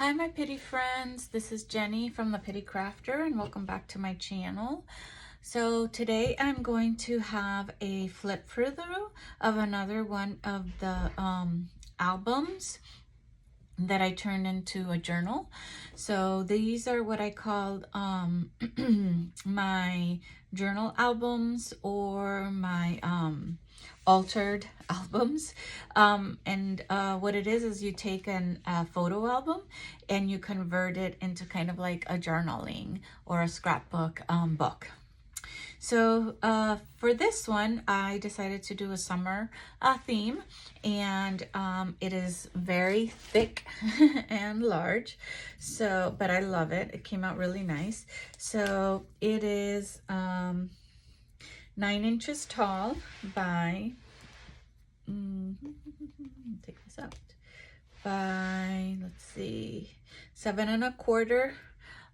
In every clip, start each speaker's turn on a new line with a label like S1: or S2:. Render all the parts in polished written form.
S1: Hi my Pity friends, this is Jenny from the Pity Crafter and welcome back to my channel. So today I'm going to have a flip through of another one of the albums that I turned into a journal. So these are what I called my journal albums or my altered albums. What it is you take a photo album and you convert it into kind of like a journaling or a scrapbook book. So for this one, I decided to do a summer theme, and it is very thick and large. So, but I love it. It came out really nice. So it is 9 inches tall by, take this out, by, let's see, 7¼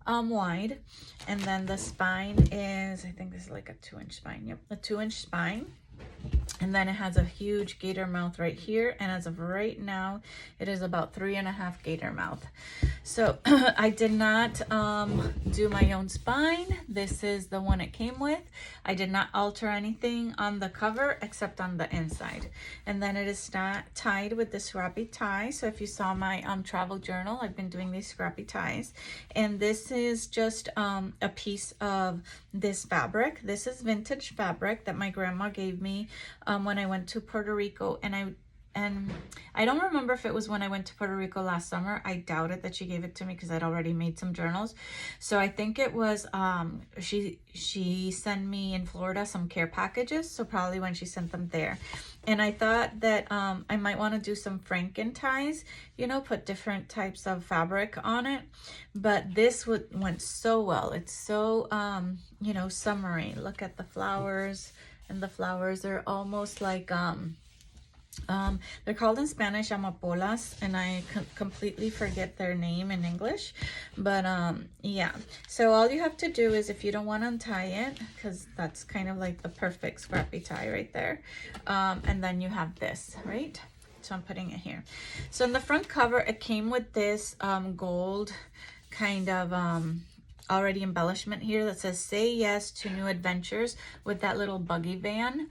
S1: wide, and then the spine is, I think this is like a 2-inch spine. Yep, a 2-inch spine. And then it has a huge gator mouth right here, and as of right now it is about 3.5 gator mouth. So I did not do my own spine. This is the one it came with. I did not alter anything on the cover except on the inside, and then it is tied with the scrappy tie. So if you saw my travel journal, I've been doing these scrappy ties, and this is just a piece of this fabric. This is vintage fabric that my grandma gave me when I went to Puerto Rico, and I don't remember if it was when I went to Puerto Rico last summer. I doubt it that she gave it to me because I'd already made some journals. So I think it was she sent me in Florida some care packages, so probably when she sent them there. And I thought that I might want to do some Franken ties, you know, put different types of fabric on it. But this went so well. It's so you know, summery. Look at the flowers, and the flowers are almost like they're called in Spanish amapolas, and I completely forget their name in English. But yeah, so all you have to do is, if you don't want to untie it, because that's kind of like the perfect scrappy tie right there, and then you have this, right? So I'm putting it here. So in the front cover, it came with this gold kind of already embellishment here that says "Say Yes to New Adventures" with that little buggy van.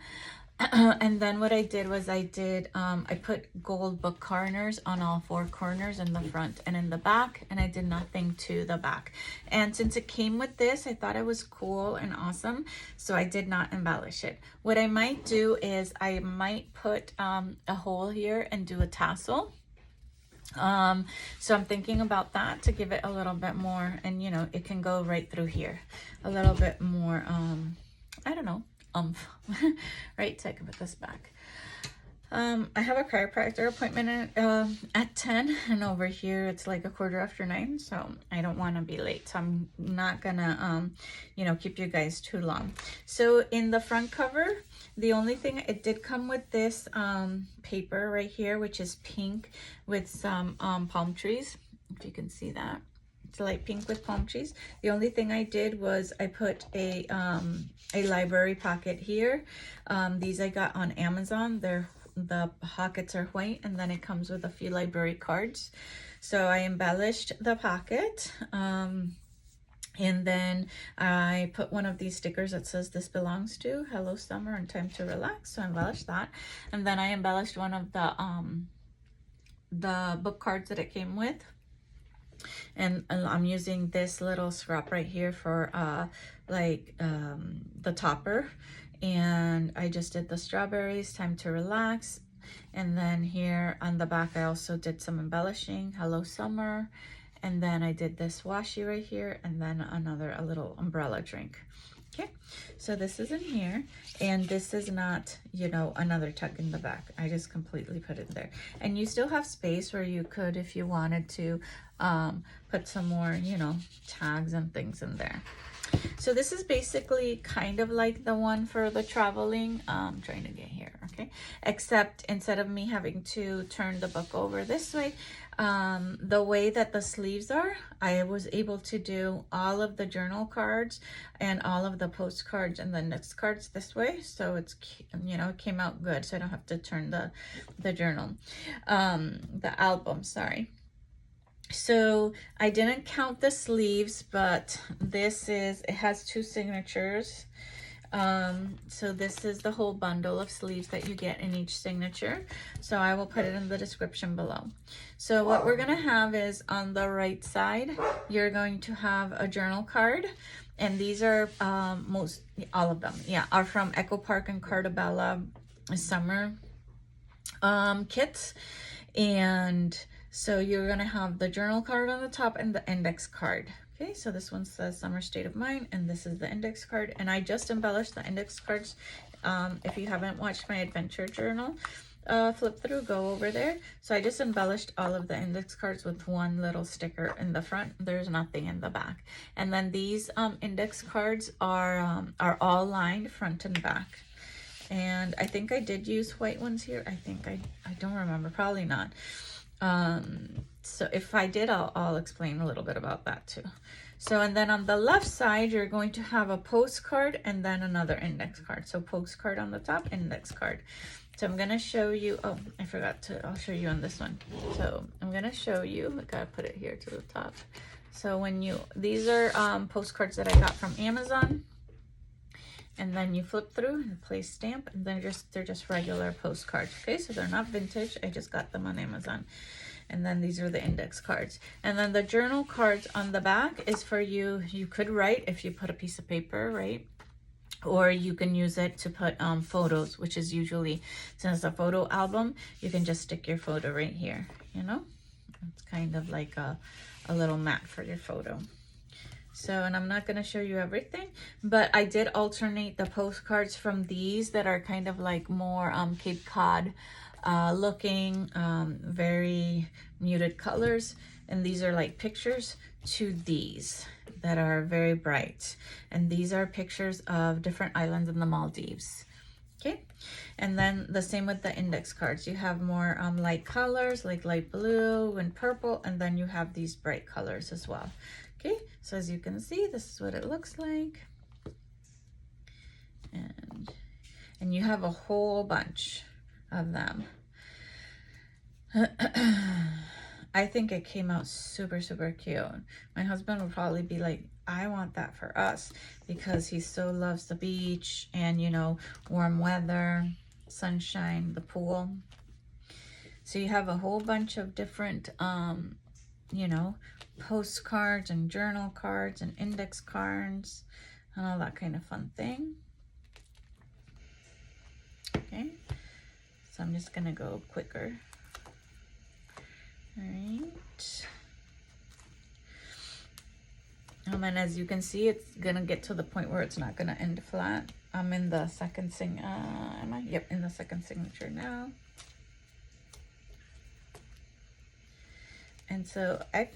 S1: And then what I did was I put gold book corners on all 4 corners, in the front and in the back, and I did nothing to the back. And since it came with this, I thought it was cool and awesome, so I did not embellish it. What I might do is I might put a hole here and do a tassel. So I'm thinking about that to give it a little bit more, and you know, it can go right through here a little bit more, I don't know, right? So I can put this back. I have a chiropractor appointment at 10, and over here it's like 9:15, so I don't want to be late, so I'm not gonna you know, keep you guys too long. So in the front cover, the only thing, it did come with this paper right here, which is pink with some palm trees, if you can see that. It's light pink with palm trees. The only thing I did was I put a library pocket here. These I got on Amazon. The pockets are white, and then it comes with a few library cards. So I embellished the pocket. And then I put one of these stickers that says "This belongs to Hello Summer and Time to Relax." So I embellished that. And then I embellished one of the book cards that it came with. And I'm using this little scrap right here for the topper. And I just did the strawberries, Time to Relax. And then here on the back, I also did some embellishing, Hello Summer. And then I did this washi right here, and then a little umbrella drink. Okay, so this is in here, and this is not, you know, another tuck in the back. I just completely put it there. And you still have space where you could, if you wanted to, put some more, you know, tags and things in there. So this is basically kind of like the one for the traveling. I'm trying to get here, okay? Except instead of me having to turn the book over this way, the way that the sleeves are, I was able to do all of the journal cards and all of the postcards and the notes cards this way. So it's, you know, it came out good. So I don't have to turn the journal, the album, sorry. So I didn't count the sleeves, but it has 2 signatures. So this is the whole bundle of sleeves that you get in each signature. So I will put it in the description below. So what we're gonna have is on the right side, you're going to have a journal card. And these are all of them, yeah, are from Echo Park and Carta Bella summer kits. And so you're gonna have the journal card on the top and the index card. Okay, so this one says Summer State of Mind, and this is the index card. And I just embellished the index cards. If you haven't watched my adventure journal flip through, go over there. So I just embellished all of the index cards with one little sticker in the front. There's nothing in the back. And then these index cards are all lined front and back. And I think I did use white ones here. I don't remember, probably not. So if I did, I'll explain a little bit about that too. So, and then on the left side, you're going to have a postcard and then another index card. So postcard on the top, index card. So I'm going to show you, oh, I forgot to, I'll show you on this one. So I'm going to show you, I got to put it here to the top. So these are postcards that I got from Amazon. And then you flip through and place stamp, and then they're just regular postcards. Okay, so they're not vintage. I just got them on Amazon. And then these are the index cards. And then the journal cards on the back is for you. You could write if you put a piece of paper, right? Or you can use it to put photos, which is usually, since it's a photo album, you can just stick your photo right here, you know? It's kind of like a little mat for your photo. So, and I'm not going to show you everything, but I did alternate the postcards from these that are kind of like more Cape Cod looking, very muted colors. And these are like pictures to these that are very bright. And these are pictures of different islands in the Maldives. Okay, and then the same with the index cards. You have more light colors like light blue and purple, and then you have these bright colors as well. Okay, so as you can see, this is what it looks like. And you have a whole bunch of them. I think it came out super, super cute. My husband would probably be like, I want that for us, because he so loves the beach and, you know, warm weather, sunshine, the pool. So you have a whole bunch of different, you know, postcards and journal cards and index cards and all that kind of fun thing. Okay, so I'm just gonna go quicker. All right. And as you can see, it's gonna get to the point where it's not gonna end flat. I'm in the second am I? Yep, in the second signature now. And so I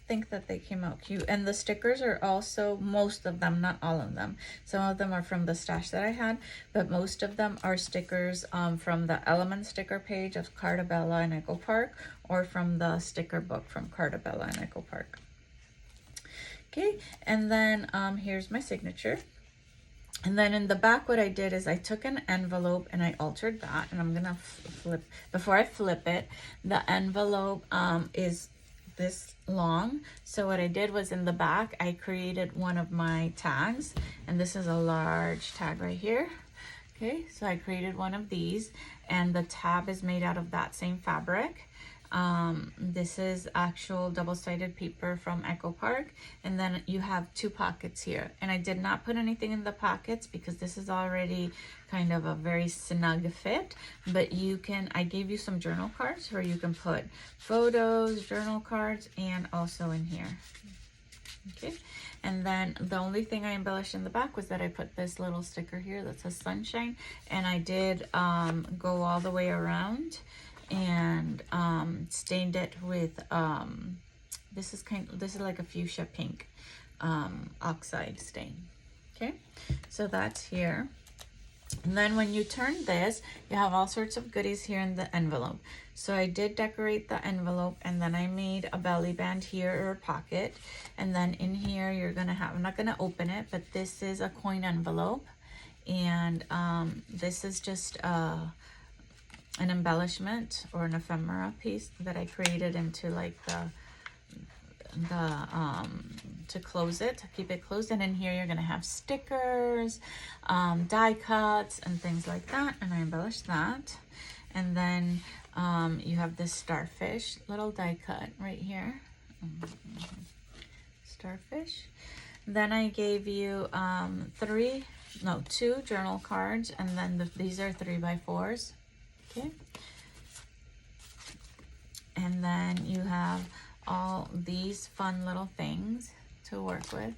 S1: think that they came out cute. And the stickers are also, most of them, not all of them. Some of them are from the stash that I had, but most of them are stickers from the Element sticker page of Carta Bella and Echo Park, or from the sticker book from Carta Bella and Echo Park. Okay, and then here's my signature. And then in the back, what I did is I took an envelope and I altered that. And I'm gonna flip, before I flip it, the envelope is this long. So what I did was in the back, I created one of my tags, and this is a large tag right here. Okay, so I created one of these, and the tab is made out of that same fabric. This is actual double-sided paper from Echo Park, and then you have 2 pockets here, and I did not put anything in the pockets because this is already kind of a very snug fit, but you can, I gave you some journal cards where you can put photos, journal cards, and also in here. Okay, and then the only thing I embellished in the back was that I put this little sticker here that says sunshine, and I did go all the way around and stained it with this is like a fuchsia pink oxide stain. Okay, so that's here. And then when you turn this, you have all sorts of goodies here in the envelope. So I did decorate the envelope, and then I made a belly band here, or a pocket. And then in here you're gonna have, I'm not gonna open it, but this is a coin envelope, and this is just an embellishment or an ephemera piece that I created into like to close it, to keep it closed. And in here you're gonna have stickers, die cuts and things like that, and I embellished that. And then you have this starfish little die cut right here. Starfish. Then I gave you 2 journal cards, and then these are 3x4s. Okay. And then you have all these fun little things to work with.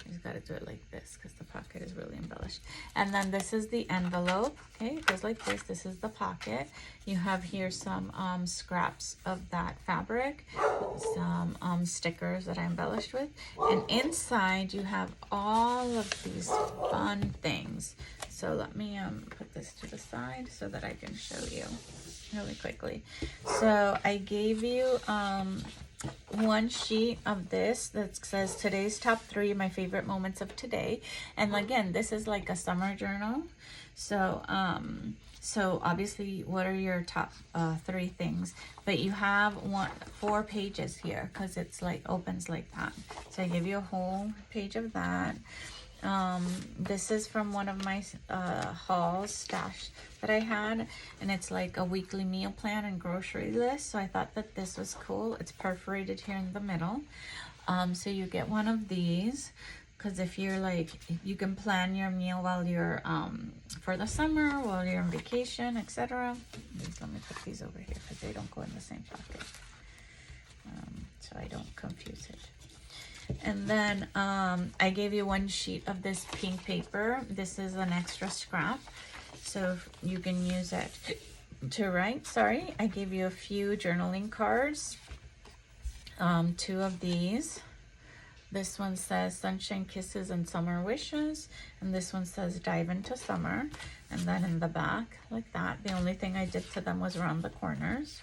S1: You just got to do it like this because the pocket is really embellished. And then this is the envelope. Okay, it goes like this. This is the pocket. You have here some scraps of that fabric, some stickers that I embellished with, and inside you have all of these fun things. So let me put this to the side so that I can show you really quickly. So I gave you one sheet of this that says today's top 3 my favorite moments of today, and again, this is like a summer journal. So so obviously, what are your top 3 things? But you have 4 pages here because it's like opens like that. So I give you a whole page of that. This is from one of my hauls stash that I had, and it's like a weekly meal plan and grocery list. So I thought that this was cool. It's perforated here in the middle. So you get one of these because if you're like, you can plan your meal while you're for the summer, while you're on vacation, etc. Let me put these over here because they don't go in the same pocket, so I don't confuse it. And then I gave you one sheet of this pink paper. This is an extra scrap, so you can use it to write. Sorry, I gave you a few journaling cards, 2 of these. This one says sunshine kisses and summer wishes, and this one says dive into summer. And then in the back like that, the only thing I did to them was around the corners.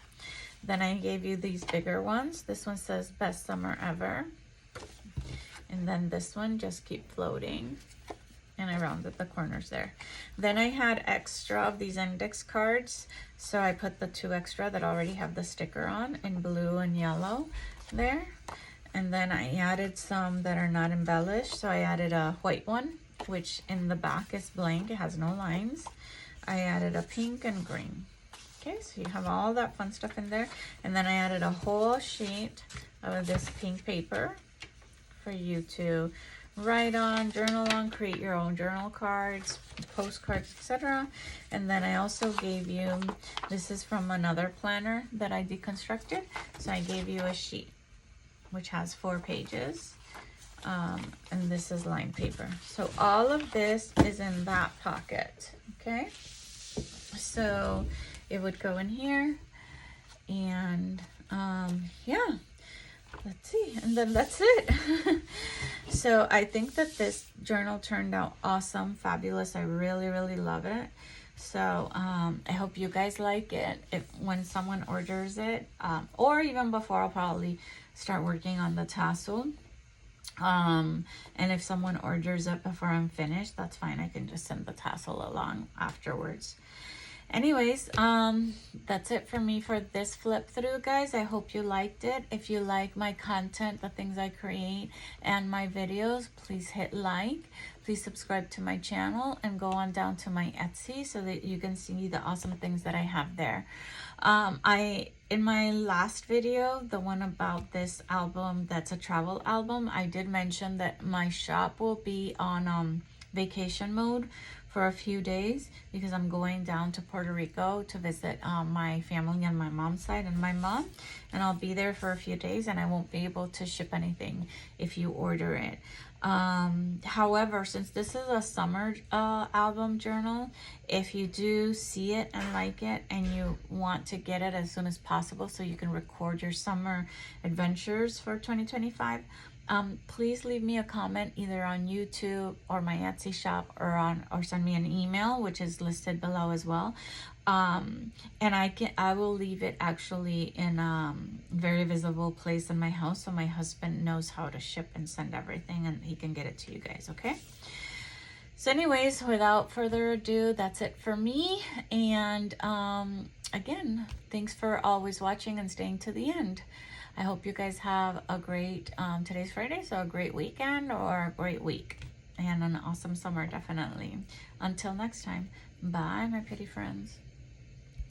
S1: Then I gave you these bigger ones. This one says best summer ever. And then this one, just keep floating. And I rounded the corners there. Then I had extra of these index cards. So I put the 2 extra that already have the sticker on in blue and yellow there. And then I added some that are not embellished. So I added a white one, which in the back is blank. It has no lines. I added a pink and green. Okay, so you have all that fun stuff in there. And then I added a whole sheet of this pink paper for you to write on, journal on, create your own journal cards, postcards, etc. And then I also gave you, this is from another planner that I deconstructed. So I gave you a sheet which has 4 pages. And this is lined paper. So all of this is in that pocket. Okay. So it would go in here. And yeah. Let's see, and then that's it. So I think that this journal turned out awesome, fabulous. I really love it. So I hope you guys like it. If when someone orders it, or even before, I'll probably start working on the tassel. And if someone orders it before I'm finished, that's fine. I can just send the tassel along afterwards. Anyways, that's it for me for this flip through, guys. I hope you liked it. If you like my content, the things I create, and my videos, please hit like. Please subscribe to my channel and go on down to my Etsy so that you can see the awesome things that I have there. In my last video, the one about this album that's a travel album, I did mention that my shop will be on vacation mode for a few days because I'm going down to Puerto Rico to visit my family on my mom's side and my mom, and I'll be there for a few days and I won't be able to ship anything if you order it. However, since this is a summer album journal, if you do see it and like it and you want to get it as soon as possible so you can record your summer adventures for 2025, please leave me a comment either on YouTube or my Etsy shop or send me an email, which is listed below as well. And I will leave it actually in a very visible place in my house so my husband knows how to ship and send everything and he can get it to you guys, okay? So anyways, without further ado, that's it for me. And again, thanks for always watching and staying to the end. I hope you guys have a great, today's Friday, so a great weekend or a great week and an awesome summer, definitely. Until next time, bye, my pretty friends.